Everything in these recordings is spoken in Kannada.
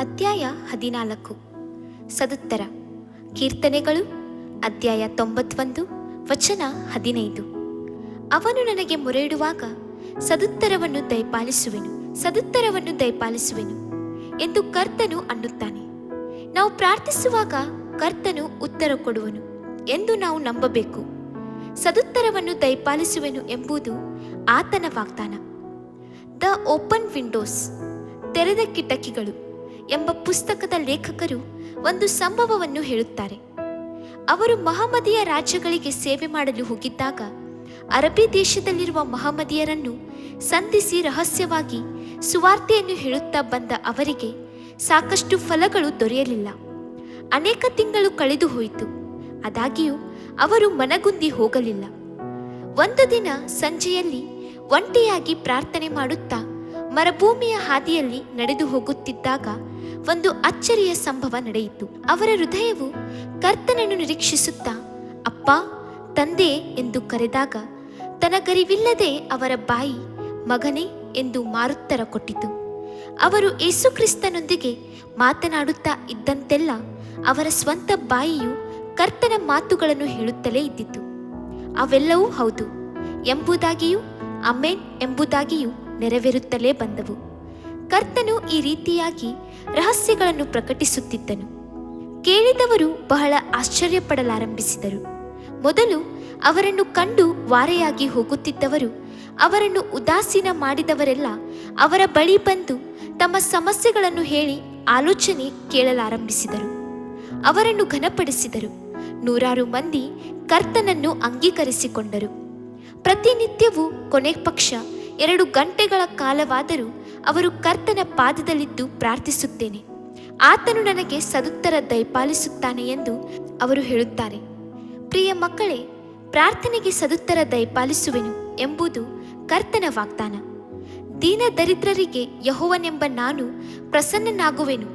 ಅಧ್ಯಾಯ 14 ಸದುತ್ತರ. ಕೀರ್ತನೆಗಳು ಅಧ್ಯಾಯ 91 ವಚನ 15. ಅವನು ನನಗೆ ಮೊರೆಯಿಡುವಾಗ ಸದುತ್ತರವನ್ನು ದಯಪಾಲಿಸುವೆನು ಎಂದು ಕರ್ತನು ಅನ್ನುತ್ತಾನೆ. ನಾವು ಪ್ರಾರ್ಥಿಸುವಾಗ ಕರ್ತನು ಉತ್ತರ ಕೊಡುವನು ಎಂದು ನಾವು ನಂಬಬೇಕು. ಸದುತ್ತರವನ್ನು ದಯಪಾಲಿಸುವೆನು ಎಂಬುದು ಆತನ ವಾಗ್ದಾನ. ದ ಓಪನ್ ವಿಂಡೋಸ್, ತೆರೆದ ಕಿಟಕಿಗಳು ಎಂಬ ಪುಸ್ತಕದ ಲೇಖಕರು ಒಂದು ಸಂಭವವನ್ನು ಹೇಳುತ್ತಾರೆ. ಅವರು ಮಹಮ್ಮದಿಯ ರಾಜ್ಯಗಳಿಗೆ ಸೇವೆ ಮಾಡಲು ಹೋಗಿದ್ದಾಗ ಅರಬ್ಬಿ ದೇಶದಲ್ಲಿರುವ ಮಹಮ್ಮದಿಯರನ್ನು ಸಂಧಿಸಿ ರಹಸ್ಯವಾಗಿ ಸುವಾರ್ತೆಯನ್ನು ಹೇಳುತ್ತಾ ಬಂದ ಅವರಿಗೆ ಸಾಕಷ್ಟು ಫಲಗಳು ದೊರೆಯಲಿಲ್ಲ. ಅನೇಕ ತಿಂಗಳು ಕಳೆದು ಹೋಯಿತು. ಆದಾಗ್ಯೂ ಅವರು ಮನಗುಂದಿ ಹೋಗಲಿಲ್ಲ. ಒಂದು ದಿನ ಸಂಜೆಯಲ್ಲಿ ಒಂಟಿಯಾಗಿ ಪ್ರಾರ್ಥನೆ ಮಾಡುತ್ತಾ ಮರುಭೂಮಿಯ ಹಾದಿಯಲ್ಲಿ ನಡೆದು ಹೋಗುತ್ತಿದ್ದಾಗ ಒಂದು ಅಚ್ಚರಿಯ ಸಂಭವ ನಡೆಯಿತು. ಅವರ ಹೃದಯವು ಕರ್ತನನ್ನು ನಿರೀಕ್ಷಿಸುತ್ತಾ ಅಪ್ಪ, ತಂದೆ ಎಂದು ಕರೆದಾಗ ತನಗರಿವಿಲ್ಲದೆ ಅವರ ಬಾಯಿ ಮಗನೇ ಎಂದು ಮಾರುತ್ತರ ಕೊಟ್ಟಿತು. ಅವರು ಯೇಸುಕ್ರಿಸ್ತನೊಂದಿಗೆ ಮಾತನಾಡುತ್ತಾ ಇದ್ದಂತೆಲ್ಲ ಅವರ ಸ್ವಂತ ಬಾಯಿಯು ಕರ್ತನ ಮಾತುಗಳನ್ನು ಹೇಳುತ್ತಲೇ ಇದ್ದಿತು. ಅವೆಲ್ಲವೂ ಹೌದು ಎಂಬುದಾಗಿಯೂ ಅಮೇನ್ ಎಂಬುದಾಗಿಯೂ ನೆರವೇರುತ್ತಲೇ ಬಂದವು. ಕರ್ತನು ಈ ರೀತಿಯಾಗಿ ರಹಸ್ಯಗಳನ್ನು ಪ್ರಕಟಿಸುತ್ತಿದ್ದನು. ಕೇಳಿದವರು ಬಹಳ ಆಶ್ಚರ್ಯಪಡಲಾರಂಭಿಸಿದರು. ಮೊದಲು ಅವರನ್ನು ಕಂಡು ವಾರೆಯಾಗಿ ಹೋಗುತ್ತಿದ್ದವರು, ಅವರನ್ನು ಉದಾಸೀನ ಮಾಡಿದವರೆಲ್ಲ ಅವರ ಬಳಿ ಬಂದು ತಮ್ಮ ಸಮಸ್ಯೆಗಳನ್ನು ಹೇಳಿ ಆಲೋಚನೆ ಕೇಳಲಾರಂಭಿಸಿದರು. ಅವರನ್ನು ಘನಪಡಿಸಿದರು. 100 ಮಂದಿ ಕರ್ತನನ್ನು ಅಂಗೀಕರಿಸಿಕೊಂಡರು. ಪ್ರತಿನಿತ್ಯವೂ ಕೊನೆ ಪಕ್ಷ 2 ಗಂಟೆಗಳ ಕಾಲವಾದರೂ ಅವರು ಕರ್ತನ ಪಾದದಲ್ಲಿದ್ದು ಪ್ರಾರ್ಥಿಸುತ್ತೇನೆ, ಆತನು ನನಗೆ ಸದುತ್ತರ ದಯಪಾಲಿಸುತ್ತಾನೆ ಎಂದು ಅವರು ಹೇಳುತ್ತಾರೆ. ಪ್ರಿಯ ಮಕ್ಕಳೇ, ಪ್ರಾರ್ಥನೆಗೆ ಸದುತ್ತರ ದಯಪಾಲಿಸುವೆನು ಎಂಬುದು ಕರ್ತನ ವಾಗ್ದಾನ. ದೀನ ದರಿದ್ರರಿಗೆ ಯೆಹೋವನೆಂಬ ನಾನು ಪ್ರಸನ್ನನಾಗುವೆನು.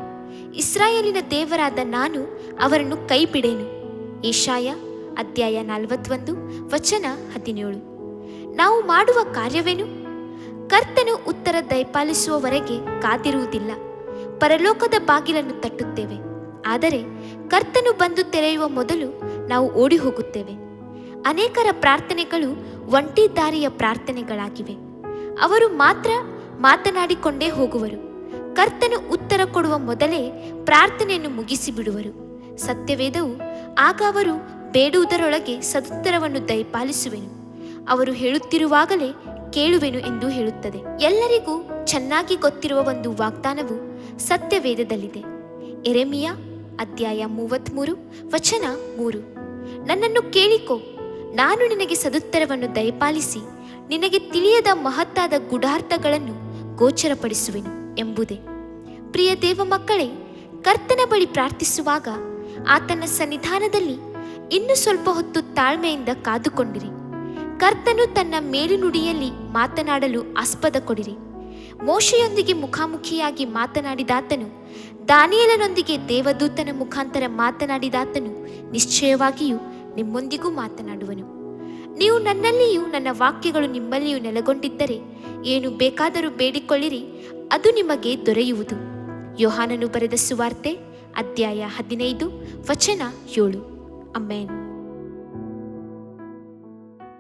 ಇಸ್ರಾಯೇಲಿನ ದೇವರಾದ ನಾನು ಅವರನ್ನು ಕೈ ಬಿಡೆನು. ಯೆಶಾಯ ಅಧ್ಯಾಯ 41 ವಚನ 17. ನಾವು ಮಾಡುವ ಕಾರ್ಯವೇನು? ಕರ್ತನು ಉತ್ತರ ದಯಪಾಲಿಸುವವರೆಗೆ ಕಾದಿರುವುದಿಲ್ಲ. ಪರಲೋಕದ ಬಾಗಿಲನ್ನು ತಟ್ಟುತ್ತೇವೆ, ಆದರೆ ಕರ್ತನು ಬಂದು ತೆರೆಯುವ ಮೊದಲು ನಾವು ಓಡಿ ಹೋಗುತ್ತೇವೆ. ಅನೇಕರ ಪ್ರಾರ್ಥನೆಗಳು ಒಂಟಿ ದಾರಿಯ ಪ್ರಾರ್ಥನೆಗಳಾಗಿವೆ. ಅವರು ಮಾತ್ರ ಮಾತನಾಡಿಕೊಂಡೇ ಹೋಗುವರು. ಕರ್ತನು ಉತ್ತರ ಕೊಡುವ ಮೊದಲೇ ಪ್ರಾರ್ಥನೆಯನ್ನು ಮುಗಿಸಿ ಬಿಡುವರು. ಸತ್ಯವೇದವು ಆಗ ಅವರು ಬೇಡುವುದರೊಳಗೆ ಸದುತ್ತರವನ್ನು ದಯಪಾಲಿಸುವೆನು, ಅವರು ಹೇಳುತ್ತಿರುವಾಗಲೇ ಕೇಳುವೆನು ಎಂದು ಹೇಳುತ್ತದೆ. ಎಲ್ಲರಿಗೂ ಚೆನ್ನಾಗಿ ಗೊತ್ತಿರುವ ಒಂದು ವಾಗ್ದಾನವು ಸತ್ಯವೇದದಲ್ಲಿದೆ. ಯೆರೆಮೀಯ ಅಧ್ಯಾಯ 33 ವಚನ 3. ನನ್ನನ್ನು ಕೇಳಿಕೋ, ನಾನು ನಿನಗೆ ಸದುತ್ತರವನ್ನು ದಯಪಾಲಿಸಿ ನಿನಗೆ ತಿಳಿಯದ ಮಹತ್ತಾದ ಗೂಢಾರ್ಥಗಳನ್ನು ಗೋಚರಪಡಿಸುವೆನು ಎಂಬುದೇ. ಪ್ರಿಯ ದೇವ ಮಕ್ಕಳೇ, ಕರ್ತನ ಬಳಿ ಪ್ರಾರ್ಥಿಸುವಾಗ ಆತನ ಸನ್ನಿಧಾನದಲ್ಲಿ ಇನ್ನು ಸ್ವಲ್ಪ ಹೊತ್ತು ತಾಳ್ಮೆಯಿಂದ ಕಾದುಕೊಂಡಿರಿ. ಕರ್ತನು ತನ್ನ ಮೇಲುನುಡಿಯಲ್ಲಿ ಮಾತನಾಡಲು ಆಸ್ಪದ ಕೊಡಿರಿ. ಮೋಶೆಯೊಂದಿಗೆ ಮುಖಾಮುಖಿಯಾಗಿ ಮಾತನಾಡಿದಾತನು, ದಾನಿಯೇಲನೊಂದಿಗೆ ದೇವದೂತನ ಮುಖಾಂತರ ಮಾತನಾಡಿದಾತನು ನಿಶ್ಚಯವಾಗಿಯೂ ನಿಮ್ಮೊಂದಿಗೂ ಮಾತನಾಡುವನು. ನೀವು ನನ್ನಲ್ಲಿಯೂ ನನ್ನ ವಾಕ್ಯಗಳು ನಿಮ್ಮಲ್ಲಿಯೂ ನೆಲೆಗೊಂಡಿದ್ದರೆ ಏನು ಬೇಕಾದರೂ ಬೇಡಿಕೊಳ್ಳಿರಿ, ಅದು ನಿಮಗೆ ದೊರೆಯುವುದು. ಯೋಹಾನನು ಬರೆದ ಸುವಾರ್ತೆ ಅಧ್ಯಾಯ 15 ವಚನ 7. ಅಮೇನ್.